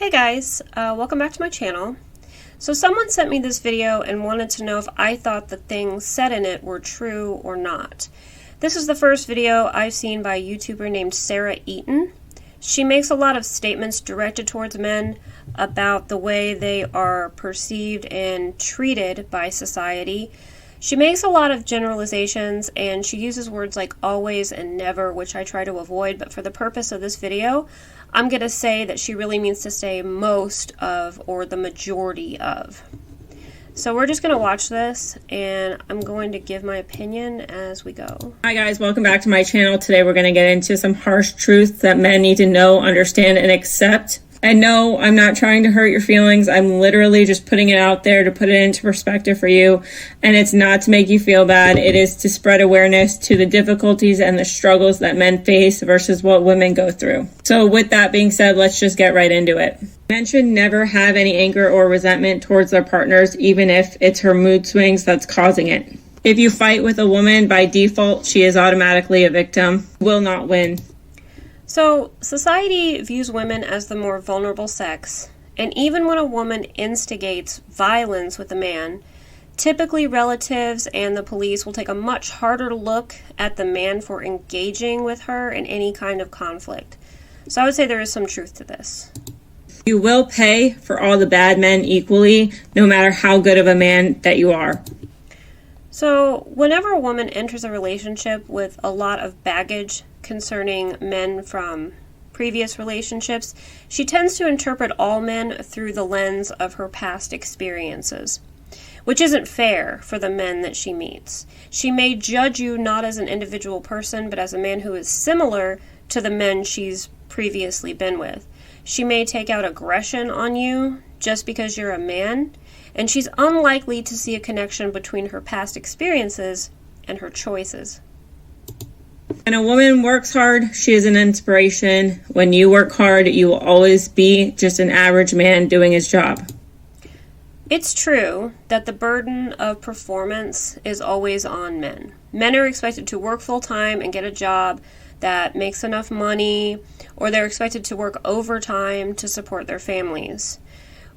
Hey guys, welcome back to my channel. So someone sent me this video and wanted to know if I thought the things said in it were true or not. This is the first video I've seen by a YouTuber named Eaton. She makes a lot of statements directed towards men about the way they are perceived and treated by society. She makes a lot of generalizations and she uses words like always and never, which I try to avoid, but for the purpose of this video, I'm going to say that she really means to say most of or the majority of. So we're just going to watch this and I'm going to give my opinion as we go. Hi guys, welcome back to my channel. Today we're going to get into some harsh truths that men need to know, understand, and accept. And no, I'm not trying to hurt your feelings. I'm literally just putting it out there to put it into perspective for you. And it's not to make you feel bad. It is to spread awareness to the difficulties and the struggles that men face versus what women go through. So with that being said, let's just get right into it. Men should never have any anger or resentment towards their partners, even if it's her mood swings that's causing it. If you fight with a woman, by default, she is automatically a victim, will not win. So, society views women as the more vulnerable sex, and even when a woman instigates violence with a man, typically relatives and the police will take a much harder look at the man for engaging with her in any kind of conflict. So I would say there is some truth to this. You will pay for all the bad men equally, no matter how good of a man that you are. So, whenever a woman enters a relationship with a lot of baggage concerning men from previous relationships, she tends to interpret all men through the lens of her past experiences, which isn't fair for the men that she meets. She may judge you not as an individual person, but as a man who is similar to the men she's previously been with. She may take out aggression on you just because you're a man, and she's unlikely to see a connection between her past experiences and her choices. When a woman works hard, she is an inspiration. When you work hard, you will always be just an average man doing his job. It's true that the burden of performance is always on men. Men are expected to work full-time and get a job that makes enough money, or they're expected to work overtime to support their families.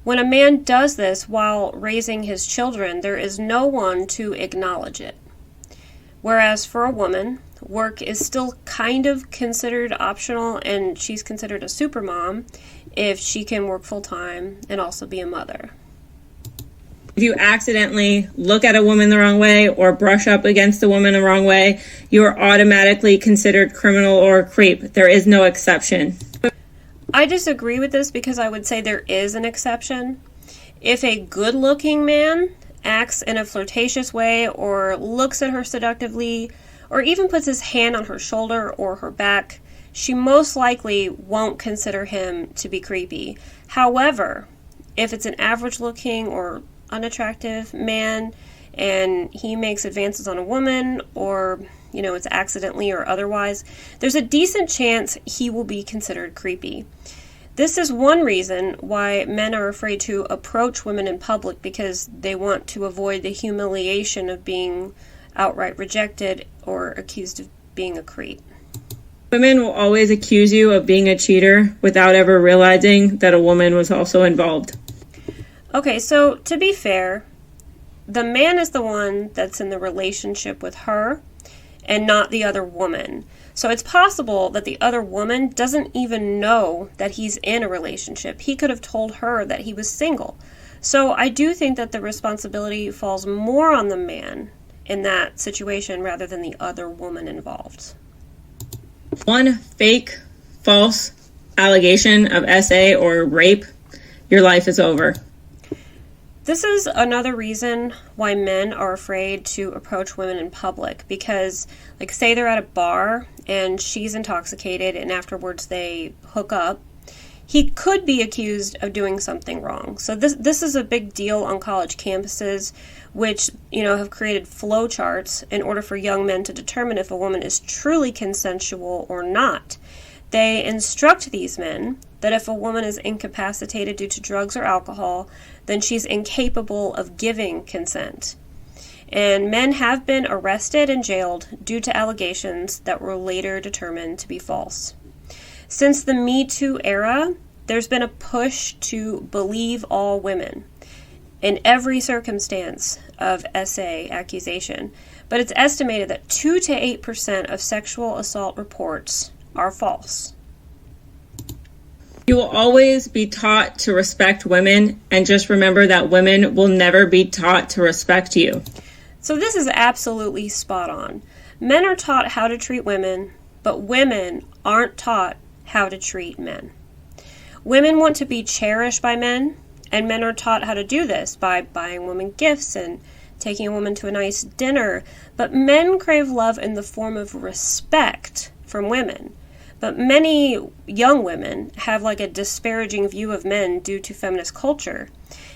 When a man does this while raising his children, there is no one to acknowledge it. Whereas for a woman, work is still kind of considered optional, and she's considered a supermom if she can work full-time and also be a mother. If you accidentally look at a woman the wrong way or brush up against a woman the wrong way, you are automatically considered criminal or a creep. There is no exception. I disagree with this because I would say there is an exception. If a good-looking man acts in a flirtatious way or looks at her seductively or even puts his hand on her shoulder or her back, she most likely won't consider him to be creepy. However, if it's an average-looking or unattractive man and he makes advances on a woman, or it's accidentally or otherwise, there's a decent chance he will be considered creepy. This is one reason why men are afraid to approach women in public, because they want to avoid the humiliation of being outright rejected or accused of being a creep. Women will always accuse you of being a cheater without ever realizing that a woman was also involved. Okay, so to be fair, the man is the one that's in the relationship with her and not the other woman. So it's possible that the other woman doesn't even know that he's in a relationship. He could have told her that he was single. So I do think that the responsibility falls more on the man in that situation rather than the other woman involved. One fake, false allegation of SA or rape, your life is over. This is another reason why men are afraid to approach women in public, because, say they're at a bar and she's intoxicated and afterwards they hook up, he could be accused of doing something wrong. So this is a big deal on college campuses, which, have created flowcharts in order for young men to determine if a woman is truly consensual or not. They instruct these men that if a woman is incapacitated due to drugs or alcohol, then she's incapable of giving consent. And men have been arrested and jailed due to allegations that were later determined to be false. Since the Me Too era, there's been a push to believe all women in every circumstance of SA accusation, but it's estimated that 2 to 8% of sexual assault reports are false. You will always be taught to respect women, and just remember that women will never be taught to respect you. So this is absolutely spot on. Men are taught how to treat women, but women aren't taught how to treat men. Women want to be cherished by men, and men are taught how to do this by buying women gifts and taking a woman to a nice dinner. But men crave love in the form of respect from women. But many young women have like a disparaging view of men due to feminist culture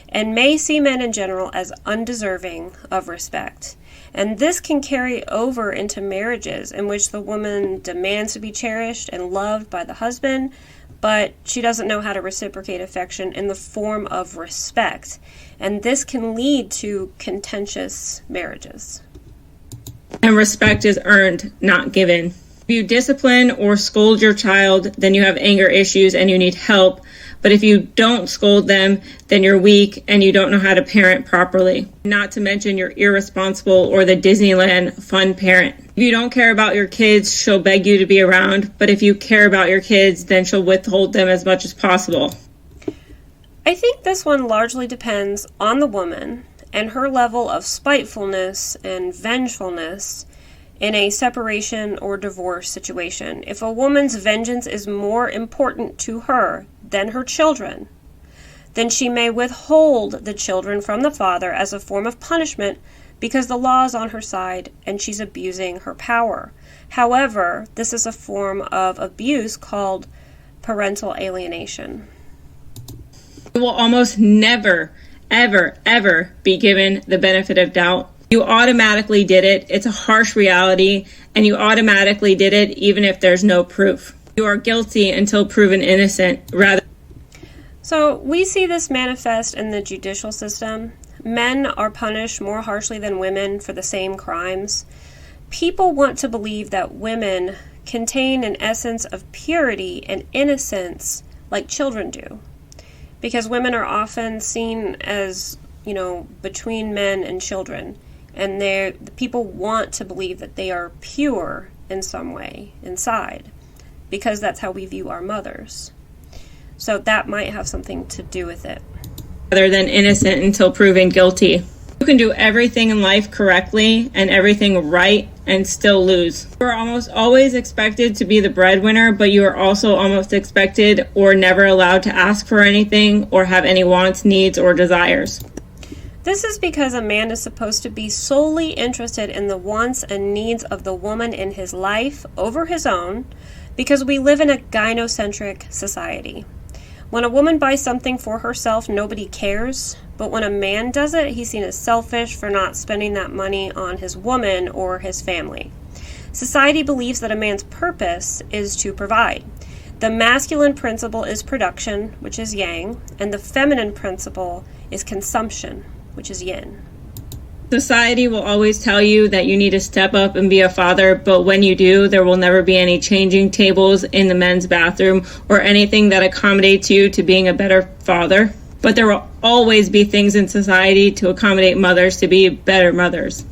and may see men in general as undeserving of respect. And this can carry over into marriages in which the woman demands to be cherished and loved by the husband, but she doesn't know how to reciprocate affection in the form of respect. And this can lead to contentious marriages. And respect is earned, not given. If you discipline or scold your child, then you have anger issues and you need help. But if you don't scold them, then you're weak and you don't know how to parent properly. Not to mention you're irresponsible or the Disneyland fun parent. If you don't care about your kids, she'll beg you to be around. But if you care about your kids, then she'll withhold them as much as possible. I think this one largely depends on the woman and her level of spitefulness and vengefulness in a separation or divorce situation. If a woman's vengeance is more important to her than her children, then she may withhold the children from the father as a form of punishment because the law is on her side and she's abusing her power. However, this is a form of abuse called parental alienation. You will almost never, ever, ever be given the benefit of doubt. You automatically did it. It's a harsh reality, and you automatically did it even if there's no proof. You are guilty until proven innocent, rather. So we see this manifest in the judicial system. Men are punished more harshly than women for the same crimes. People want to believe that women contain an essence of purity and innocence like children do, because women are often seen as, between men and children. And people want to believe that they are pure in some way inside, because that's how we view our mothers. So that might have something to do with it. Rather than innocent until proven guilty. You can do everything in life correctly and everything right and still lose. You are almost always expected to be the breadwinner, but you are also almost expected or never allowed to ask for anything or have any wants, needs, or desires. This is because a man is supposed to be solely interested in the wants and needs of the woman in his life over his own, because we live in a gynocentric society. When a woman buys something for herself, nobody cares, but when a man does it, he's seen as selfish for not spending that money on his woman or his family. Society believes that a man's purpose is to provide. The masculine principle is production, which is yang, and the feminine principle is consumption, which is yin. Society will always tell you that you need to step up and be a father, but when you do, there will never be any changing tables in the men's bathroom or anything that accommodates you to being a better father. But there will always be things in society to accommodate mothers to be better mothers.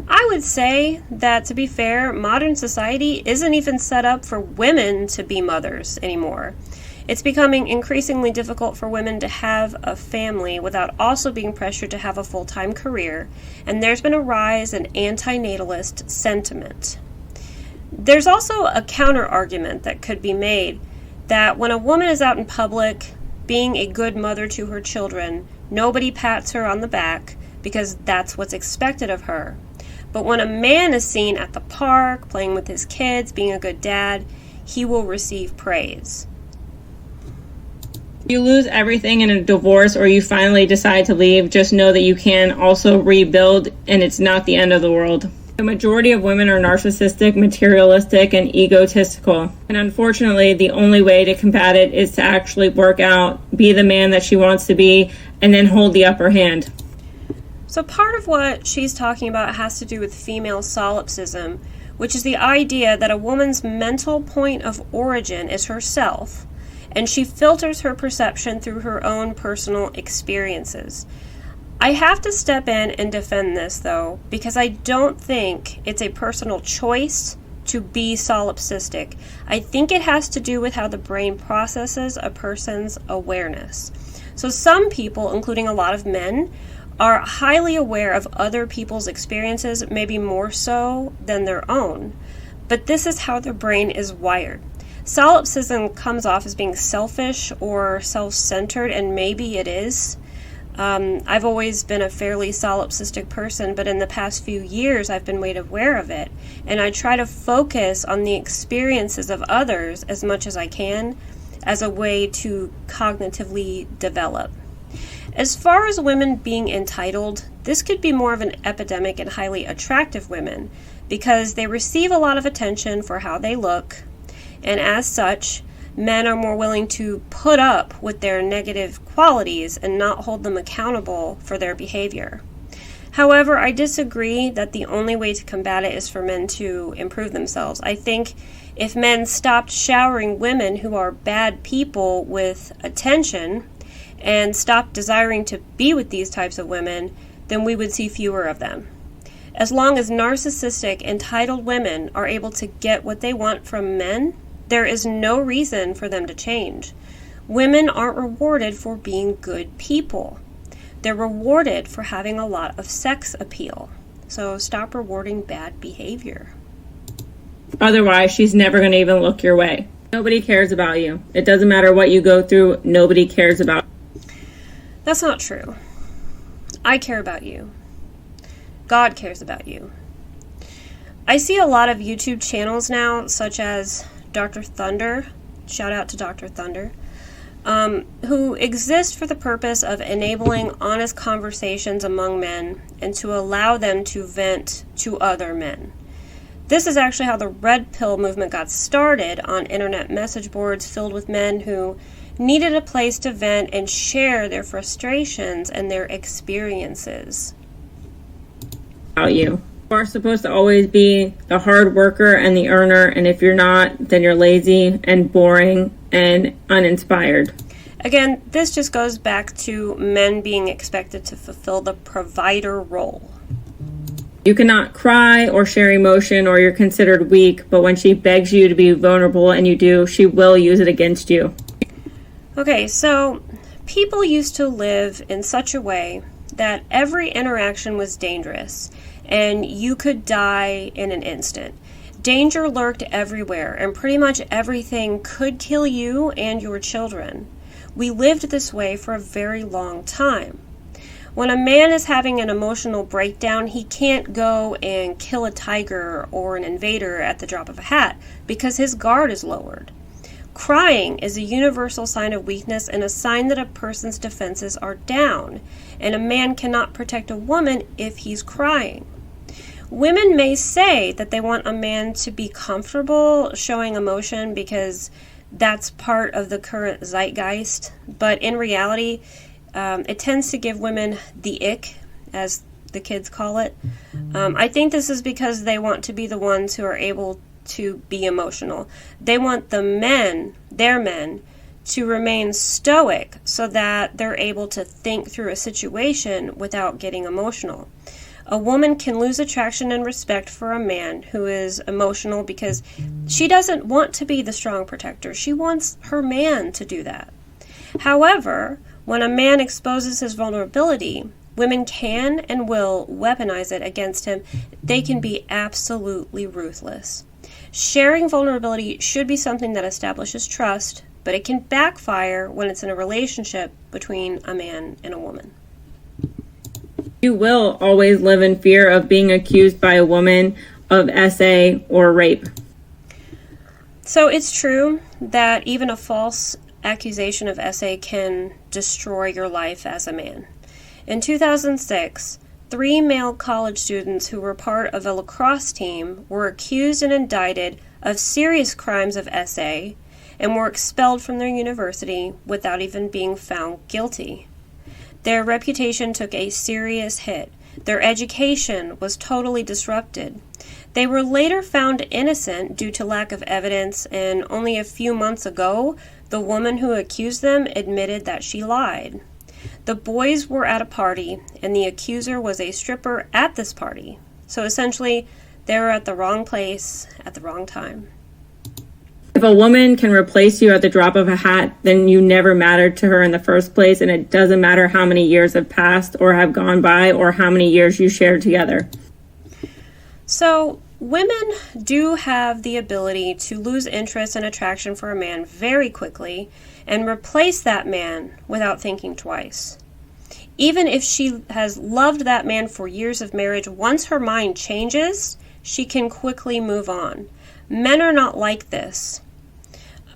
I would say that, to be fair, modern society isn't even set up for women to be mothers anymore. It's becoming increasingly difficult for women to have a family without also being pressured to have a full-time career, and there's been a rise in anti-natalist sentiment. There's also a counter-argument that could be made that when a woman is out in public being a good mother to her children, nobody pats her on the back because that's what's expected of her. But when a man is seen at the park, playing with his kids, being a good dad, he will receive praise. If you lose everything in a divorce or you finally decide to leave, just know that you can also rebuild, and it's not the end of the world. The majority of women are narcissistic, materialistic, and egotistical. And unfortunately, the only way to combat it is to actually work out, be the man that she wants to be, and then hold the upper hand. So part of what she's talking about has to do with female solipsism, which is the idea that a woman's mental point of origin is herself, and she filters her perception through her own personal experiences. I have to step in and defend this, though, because I don't think it's a personal choice to be solipsistic. I think it has to do with how the brain processes a person's awareness. So some people, including a lot of men, are highly aware of other people's experiences, maybe more so than their own. But this is how their brain is wired. Solipsism comes off as being selfish or self-centered, and maybe it is. I've always been a fairly solipsistic person, but in the past few years I've been made aware of it, and I try to focus on the experiences of others as much as I can as a way to cognitively develop. As far as women being entitled, this could be more of an epidemic in highly attractive women because they receive a lot of attention for how they look, and as such, men are more willing to put up with their negative qualities and not hold them accountable for their behavior. However, I disagree that the only way to combat it is for men to improve themselves. I think if men stopped showering women who are bad people with attention and stopped desiring to be with these types of women, then we would see fewer of them. As long as narcissistic, entitled women are able to get what they want from men, there is no reason for them to change. Women aren't rewarded for being good people. They're rewarded for having a lot of sex appeal. So stop rewarding bad behavior. Otherwise, she's never going to even look your way. Nobody cares about you. It doesn't matter what you go through. Nobody cares about you. That's not true. I care about you. God cares about you. I see a lot of YouTube channels now, such as Dr. Thunder, shout out to Dr. Thunder, who exist for the purpose of enabling honest conversations among men and to allow them to vent to other men. This is actually how the Red Pill movement got started, on internet message boards filled with men who needed a place to vent and share their frustrations and their experiences. About you. You are supposed to always be the hard worker and the earner, and if you're not, then you're lazy and boring and uninspired. Again, this just goes back to men being expected to fulfill the provider role. You cannot cry or share emotion, or you're considered weak, but when she begs you to be vulnerable and you do, she will use it against you. Okay, so people used to live in such a way that every interaction was dangerous, and you could die in an instant. Danger lurked everywhere, and pretty much everything could kill you and your children. We lived this way for a very long time. When a man is having an emotional breakdown, he can't go and kill a tiger or an invader at the drop of a hat because his guard is lowered. Crying is a universal sign of weakness and a sign that a person's defenses are down, and a man cannot protect a woman if he's crying. Women may say that they want a man to be comfortable showing emotion because that's part of the current zeitgeist, but in reality, it tends to give women the ick, as the kids call it. I think this is because they want to be the ones who are able to be emotional. They want the men, their men, to remain stoic so that they're able to think through a situation without getting emotional. A woman can lose attraction and respect for a man who is emotional because she doesn't want to be the strong protector. She wants her man to do that. However, when a man exposes his vulnerability, women can and will weaponize it against him. They can be absolutely ruthless. Sharing vulnerability should be something that establishes trust, but it can backfire when it's in a relationship between a man and a woman. You will always live in fear of being accused by a woman of SA or rape. So it's true that even a false accusation of SA can destroy your life as a man. In 2006, 3 male college students who were part of a lacrosse team were accused and indicted of serious crimes of SA and were expelled from their university without even being found guilty. Their reputation took a serious hit Their education was totally disrupted. They were later found innocent due to lack of evidence, and only a few months ago, the woman who accused them admitted that she lied. The boys were at a party, and the accuser was a stripper at this party. So essentially, they were at the wrong place at the wrong time. If a woman can replace you at the drop of a hat, then you never mattered to her in the first place, and it doesn't matter how many years have passed or have gone by or how many years you shared together. So, women do have the ability to lose interest and attraction for a man very quickly and replace that man without thinking twice. Even if she has loved that man for years of marriage, once her mind changes, she can quickly move on. Men are not like this.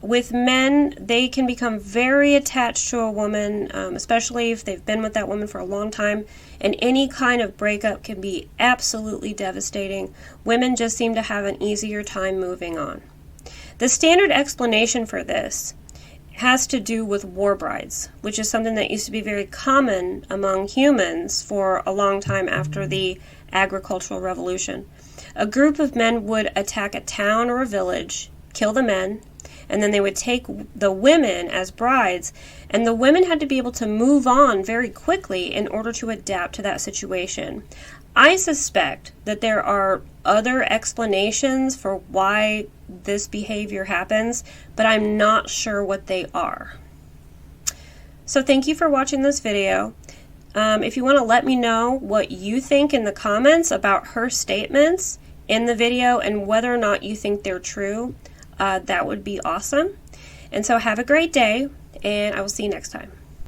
With men, they can become very attached to a woman, especially if they've been with that woman for a long time, and any kind of breakup can be absolutely devastating. Women just seem to have an easier time moving on. The standard explanation for this has to do with war brides, which is something that used to be very common among humans for a long time after the agricultural revolution. A group of men would attack a town or a village, kill the men, and then they would take the women as brides, and the women had to be able to move on very quickly in order to adapt to that situation. I suspect that there are other explanations for why this behavior happens, but I'm not sure what they are. So thank you for watching this video. If you want to let me know what you think in the comments about her statements in the video and whether or not you think they're true, that would be awesome. And so have a great day, and I will see you next time.